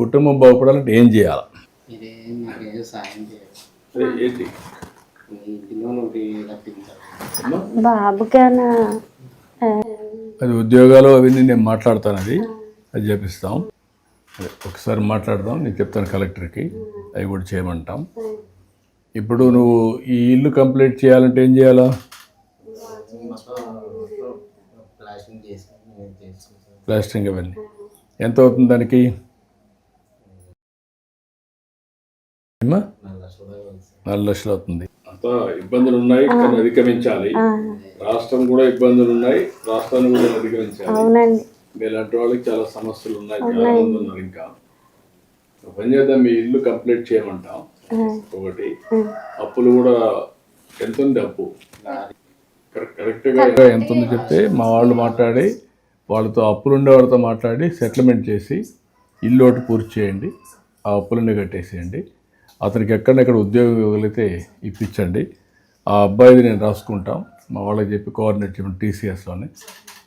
కుటుంబం బాగుపడాలంటే ఏం చేయాలి? ఏంటి బాబుకేనా అది ఉద్యోగాలు అవన్నీ నేను మాట్లాడతాను, అది చేపిస్తాం. ఒకసారి మాట్లాడదాం, నేను చెప్తాను కలెక్టర్కి, అవి కూడా చేయమంటాం. ఇప్పుడు నువ్వు ఈ ఇల్లు కంప్లీట్ చేయాలంటే ఏం చేయాలా? ప్లాస్టరింగ్ అవన్నీ ఎంత అవుతుంది దానికి? 4 లక్షలు అవుతుంది. అంత ఇబ్బందులు ఉన్నాయి, కానీ అధిగమించాలి. రాష్ట్రం కూడా ఇబ్బందులు ఉన్నాయి, రాష్ట్రాన్ని కూడా అధిగమించాలి. మీలాంటి వాళ్ళకి చాలా సమస్యలు ఉన్నాయి, చాలా మంది ఉన్నారు. ఇంకా పని చేద్దాం, మీ ఇల్లు కంప్లీట్ చేయమంటాం. ఒకటి అప్పులు కూడా ఎంత ఉంది అప్పు కరెక్ట్గా ఎంత ఉంది చెప్తే మా వాళ్ళు మాట్లాడి వాళ్ళతో అప్పులు ఉండే వాళ్ళతో మాట్లాడి సెటిల్మెంట్ చేసి ఇల్లు ఒకటి పూర్తి చేయండి, ఆ అప్పులన్నీ కట్టేసేయండి. అతనికి ఎక్కడెక్కడ ఉద్యోగం ఇవ్వగలిగితే ఇప్పించండి. ఆ అబ్బాయిది నేను రాసుకుంటాం, మా వాళ్ళకి చెప్పి కోఆర్డినేట్ చేయడం టీసీఎస్లోనే.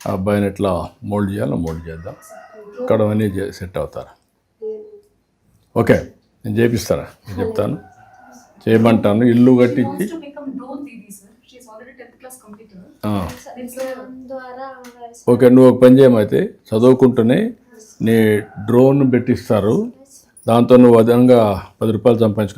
ఆ అబ్బాయిని ఎట్లా మోల్డ్ చేయాలో మోల్డ్ చేద్దాం, ఇక్కడ అన్నీ సెట్ అవుతారు. ఓకే, నేను చేపిస్తాను, నేను చెప్తాను, చేయమంటాను. ఇల్లు కట్టించి ఓకే. నువ్వు ఒక పని చేయమైతే చదువుకుంటూనే నీ డ్రోన్ పెట్టిస్తారు, దాంతో నువ్వు అదనంగా 10 రూపాయలు సంపాదించుకుని